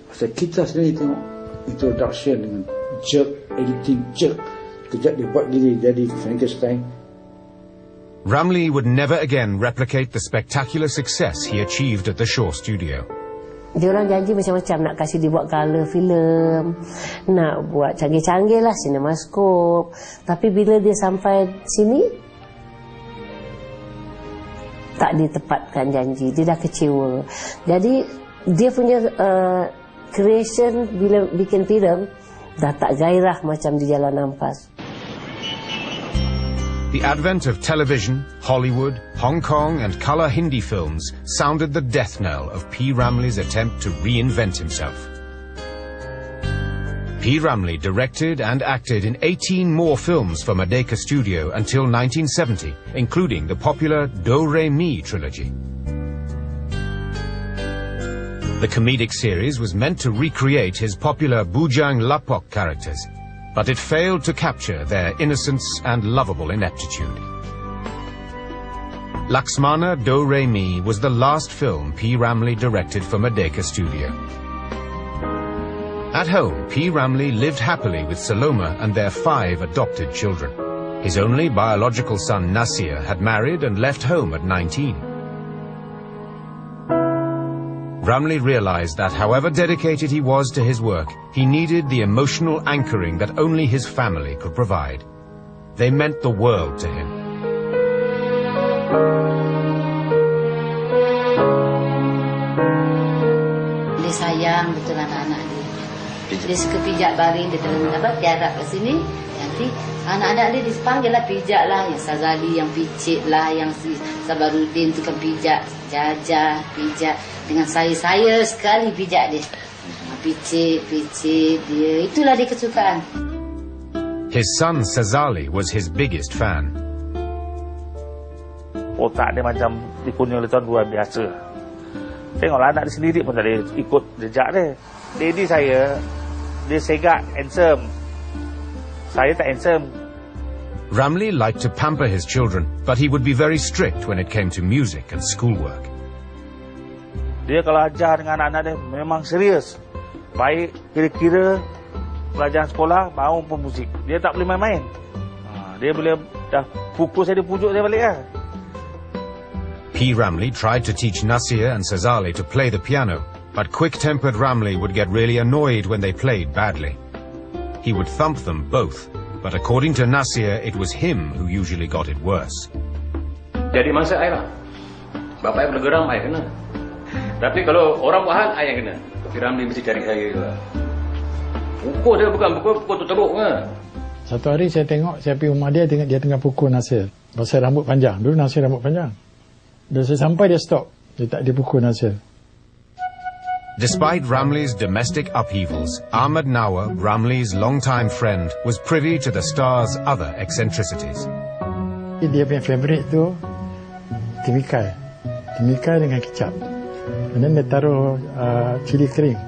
Pasal kita sendiri tengok introduction dengan jerk, editing jerk, kejap dia buat diri jadi Frankenstein. Ramlee would never again replicate the spectacular success he achieved at the Shaw Studio. Dia orang janji macam-macam, nak kasih dia buat colour film, nak buat canggih-canggih lah, cinemascope. Tapi bila dia sampai sini, tak ditepatkan janji, dia dah kecewa. Jadi dia punya creation bila bikin filem dah tak gairah macam di Jalan Ampas. The advent of television, Hollywood, Hong Kong and colour Hindi films sounded the death knell of P.Ramlee's attempt to reinvent himself. P.Ramlee directed and acted in 18 more films for Merdeka Studio until 1970, including the popular Do-Re-Mi trilogy. The comedic series was meant to recreate his popular Bujang Lapok characters, but it failed to capture their innocence and lovable ineptitude. Laxmana Do-Re-Mi was the last film P.Ramlee directed for Merdeka Studio. At home, P.Ramlee lived happily with Saloma and their 5 adopted children. His only biological son, Nasir, had married and left home at 19. Ramlee realized that however dedicated he was to his work, he needed the emotional anchoring that only his family could provide. They meant the world to him. Dia sayang betul anak-anak dia. Dia suka pijak baring, dia terus tiarap kat sini. Nanti anak-anak dia dipanggil lah, pijak lah. Yang Sazali, yang picit lah, yang si Sabarudin tu kan pijak. Jajah, pijak. Dengan saya sekali pijak dia. Picit dia. Itulah dia kesukaan. His son Sazali was his biggest fan. Otak dia macam dipunyai oleh Tuhan luar biasa. Tengoklah anak dia sendiri pun tak ada ikut jejak dia. Daddy saya, dia segak, handsome. Saya tak handsome. Ramlee liked to pamper his children, but he would be very strict when it came to music and schoolwork. Dia kalau ajar dengan anak-anak dia memang serius. Baik kira-kira pelajaran sekolah maupun muzik. Dia tak boleh main-main. Dia boleh dah pukul saya, dia pujuk saya balik lah. P.Ramlee tried to teach Nasir and Sazali to play the piano, but quick-tempered Ramlee would get really annoyed when they played badly. He would thump them both, but according to Nasir, it was him who usually got it worse. Jadi mangsa saya lah. Bapak yang bergeram, saya kena. Tapi kalau orang buat hal, saya yang kena. P.Ramlee mesti cari saya juga. Pukul dia bukan pukul tu teruk ke. Satu hari saya tengok, saya pergi rumah dia, tengok dia tengah pukul Nasir. Pasal rambut panjang. Dulu Nasir rambut panjang. Bila saya sampai, dia stop. Dia tak dipukul Nasir. Despite Ramlee's domestic upheavals, Ahmad Nawar, Ramlee's longtime friend, was privy to the star's other eccentricities. Dia punya favourite tu timikai. Timikai dengan kicap. And then dia taruh cili kering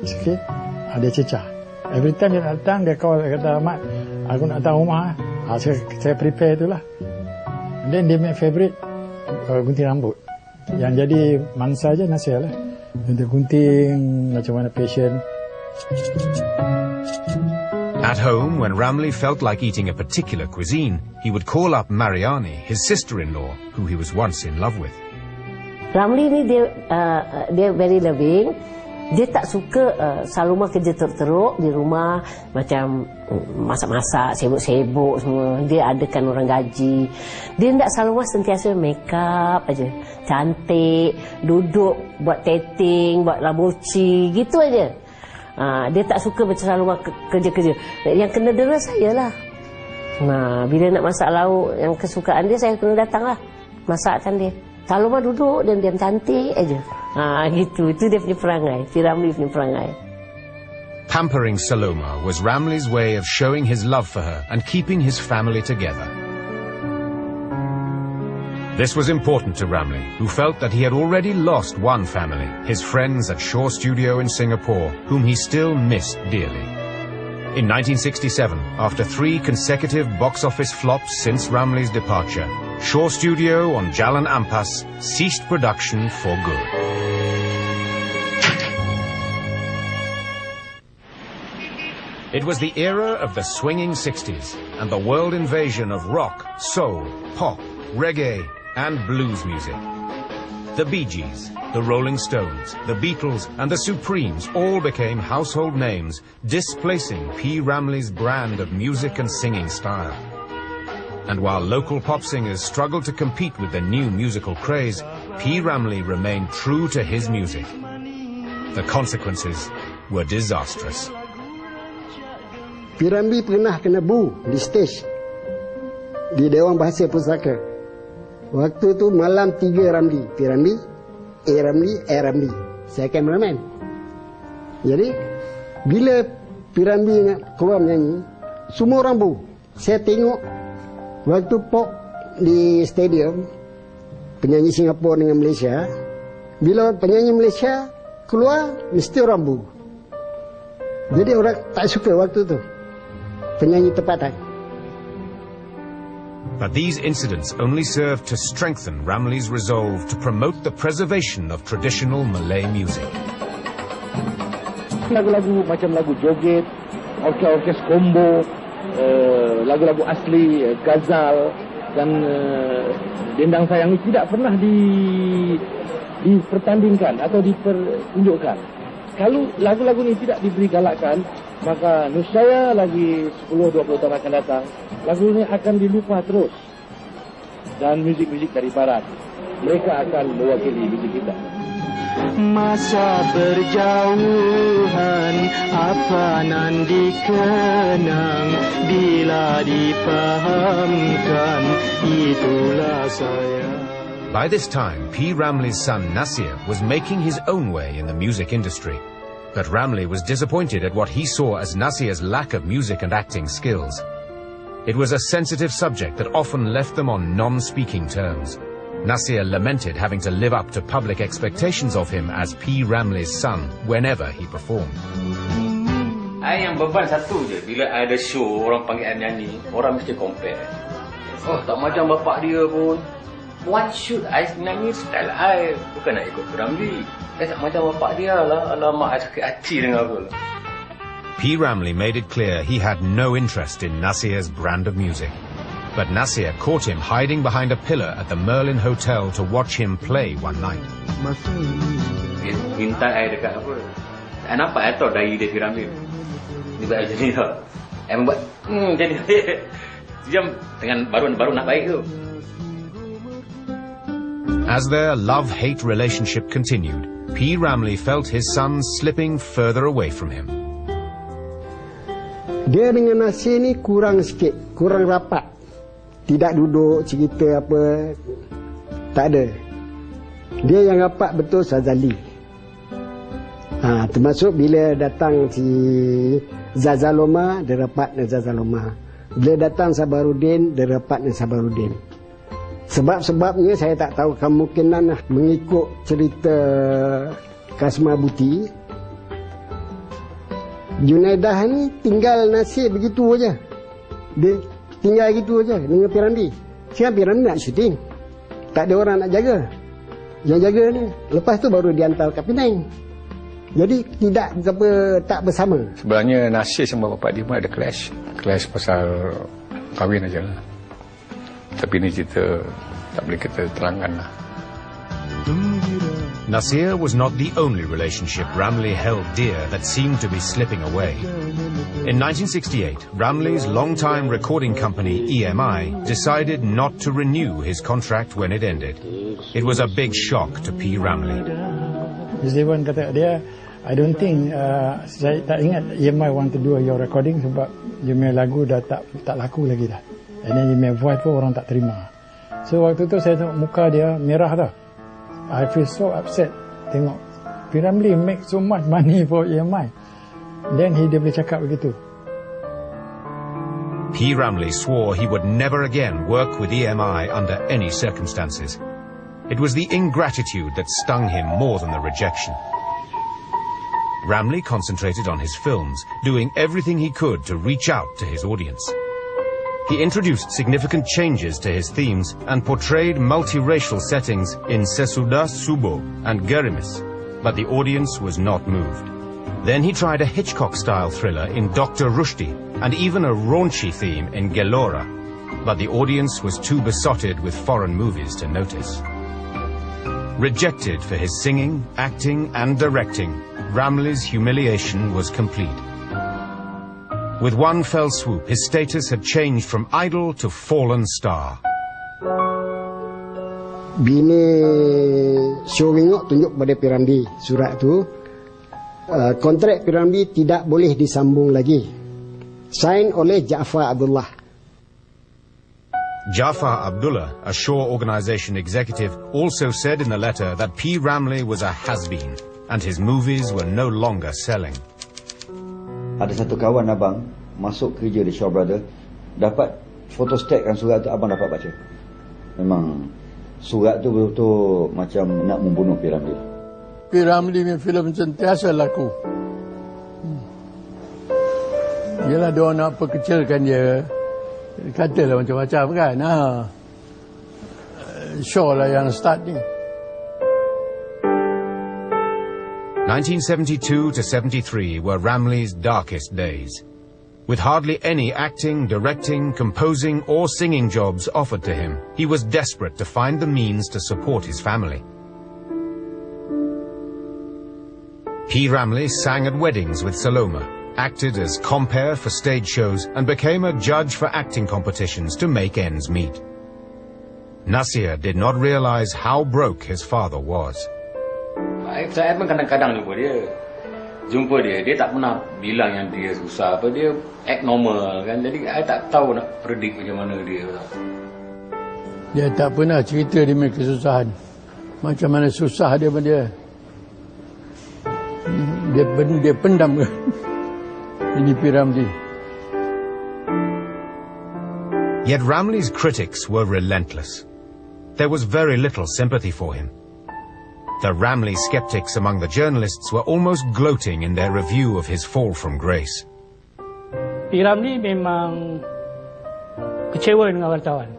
sikit, dia cecah. Every time dia datang, dia call, dia kata, Ahmad, aku nak datang rumah. Saya prepare itulah. And then dia punya favourite gunting rambut. Yang jadi mangsa je Nasir lah. Dia gunting macam mana passion. At home, when Ramlee felt like eating a particular cuisine, he would call up Mariani, his sister-in-law, who he was once in love with. Ramlee ni dia very loving. Dia tak suka Saloma kerja teruk di rumah, macam masak-masak, sibuk-sibuk semua. Dia adakan orang gaji. Dia tak, Saloma sentiasa make up aja, cantik, duduk buat tatting, buat labuci, gitu aja. Dia tak suka macam Saloma kerja-kerja. Yang kena dera saya lah. Bila nak masak lauk yang kesukaan dia, saya kena datang lah, masakkan dia. Saloma duduk dan diam cantik aja. Gitu. Itu dia punya perangai. P.Ramlee punya perangai. Pampering Saloma was Ramlee's way of showing his love for her and keeping his family together. This was important to Ramlee, who felt that he had already lost one family, his friends at Shaw Studio in Singapore, whom he still missed dearly. In 1967, after 3 consecutive box office flops since Ramlee's departure, Shaw Studio on Jalan Ampas ceased production for good. It was the era of the swinging 60s and the world invasion of rock, soul, pop, reggae, and blues music. The Bee Gees, the Rolling Stones, the Beatles, and the Supremes all became household names, displacing P.Ramlee's brand of music and singing style. And while local pop singers struggled to compete with the new musical craze, P.Ramlee remained true to his music. The consequences were disastrous. P.Ramlee pernah kena bu di stage di Dewan Bahasa Pusaka. Waktu tu malam 3 Ramlee. P.Ramlee, Ramlee. Saya kameraman. Jadi bila P.Ramlee keluar menyanyi, semua orang bu. Saya tengok waktu pop di stadium, penyanyi Singapura dengan Malaysia, bila penyanyi Malaysia keluar, mesti orang bu. Jadi orang tak suka waktu tu penyanyi tempatan. But these incidents only served to strengthen Ramlee's resolve to promote the preservation of traditional Malay music. Lagu-lagu macam lagu joget, orkes combo, lagu-lagu asli, ghazal dan dendang sayang ini tidak pernah dipertandingkan atau dipertunjukkan. Kalau lagu-lagu ini tidak diberi galakan, maka niscaya lagi 10-20 tahun akan datang, lagu ini akan dilupa terus. Dan muzik-muzik dari barat, mereka akan mewakili muzik kita. Masa berjauhan, apa nan dikenang, bila dipahamkan, itulah saya. By this time, P.Ramlee's son Nasir was making his own way in the music industry. But Ramlee was disappointed at what he saw as Nasir's lack of music and acting skills. It was a sensitive subject that often left them on non-speaking terms. Nasir lamented having to live up to public expectations of him as P.Ramlee's son whenever he performed. Yang beban satu je, bila ada show orang panggil nyanyi, orang mesti compare. Oh, tak macam bapak dia pun. What should I nyanyi style I? Bukan nak ikut P.Ramlee. Tak macam bapak dia lah. Alamak, I sakit hati dengar aku. P.Ramlee made it clear he had no interest in Nasir's brand of music. But Nasir caught him hiding behind a pillar at the Merlin Hotel to watch him play one night. Dia minta I dekat apa. Tak nampak I tahu dari dia P.Ramlee. Dia buat macam ni tau. I membuat jadi sejam dengan baru nak baik tu. As their love-hate relationship continued, P.Ramlee felt his son slipping further away from him. Dia dengan Nasir ni kurang sikit, kurang rapat. Tidak duduk cerita apa, tak ada. Dia yang rapat betul Sazali. Termasuk bila datang si Zazaloma, dia rapat dengan Zazaloma. Bila datang Sabarudin, dia rapat dengan Sabarudin. Sebab-sebabnya saya tak tahu, kemungkinan mengikut cerita Kasma Buti, Junaidah ni tinggal Nasir begitu aja. Dia tinggal gitu aja dengan P.Ramlee. Sekarang P.Ramlee nak syuting, tak ada orang nak jaga. Yang jaga ni lepas tu baru dihantar ke Penang. Jadi tak bersama. Sebenarnya Nasir sama bapak dia pun ada clash pasal kahwin aja lah. Tapi ni cerita tak boleh kita terangkan lah. Nasir was not the only relationship Ramlee held dear that seemed to be slipping away. In 1968, Ramlee's longtime recording company, EMI, decided not to renew his contract when it ended. It was a big shock to P.Ramlee. Zdewan kata dia, I don't think, saya tak ingat EMI want to do your recording sebab dia punya lagu dah tak laku lagi dah. And then dia punya voice pun orang tak terima. So waktu tu saya tengok muka dia merah dah. I feel so upset tengok P.Ramlee make so much money for EMI. Then dia boleh cakap begitu. P.Ramlee swore he would never again work with EMI under any circumstances. It was the ingratitude that stung him more than the rejection. Ramlee concentrated on his films, doing everything he could to reach out to his audience. He introduced significant changes to his themes and portrayed multiracial settings in Sesudah Subuh and Gerimis, but the audience was not moved. Then he tried a Hitchcock-style thriller in Dr. Rushdie, and even a raunchy theme in Gelora, but the audience was too besotted with foreign movies to notice. Rejected for his singing, acting and directing, Ramlee's humiliation was complete. With one fell swoop, his status had changed from idol to fallen star. Bini Syowingok tunjuk pada P.Ramlee surat tu, kontrak P.Ramlee tidak boleh disambung lagi. Sign oleh Ja'far Abdullah. Ja'far Abdullah, a Shaw Organization executive, also said in the letter that P.Ramlee was a has-been and his movies were no longer selling. Ada satu kawan abang masuk kerja di Shaw Brothers, dapat fotostatkan surat tu, abang dapat baca. Memang surat tu betul-betul macam nak membunuh P.Ramlee. P.Ramlee punya filem sentiasa laku. Yelah, dia nak perkecilkan dia, katalah macam-macam kan. Shaw lah yang start ni. 1972 to 73 were Ramlee's darkest days. With hardly any acting, directing, composing or singing jobs offered to him, he was desperate to find the means to support his family. P.Ramlee sang at weddings with Saloma, acted as compere for stage shows and became a judge for acting competitions to make ends meet. Nasir did not realize how broke his father was. Saya pun kadang-kadang jumpa dia, dia tak pernah bilang yang dia susah apa, dia act normal kan, jadi saya tak tahu nak predict macam mana dia. Dia tak pernah cerita dia punya kesusahan, macam mana susah dia pun dia pendam kan. Ini P.Ramlee. Yet Ramlee's critics were relentless. There was very little sympathy for him. The Ramlee skeptics among the journalists were almost gloating in their review of his fall from grace. P.Ramlee memang kecewa dengan wartawan.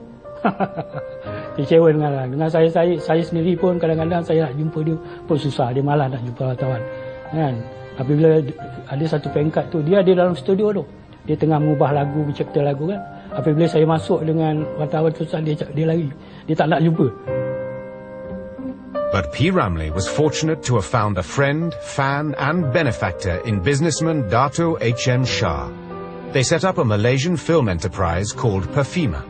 Kecewa dengan saya sendiri pun kadang-kadang saya nak jumpa dia pun susah, dia malas nak jumpa wartawan. Kan? Apabila ada satu pengkat tu, dia ada dalam studio tu. Dia tengah mengubah lagu, mencipta lagu kan. Apabila saya masuk dengan wartawan tu, dia lari. Dia tak nak jumpa. But P.Ramlee was fortunate to have found a friend, fan and benefactor in businessman Dato H.M. Shah. They set up a Malaysian film enterprise called Perfima.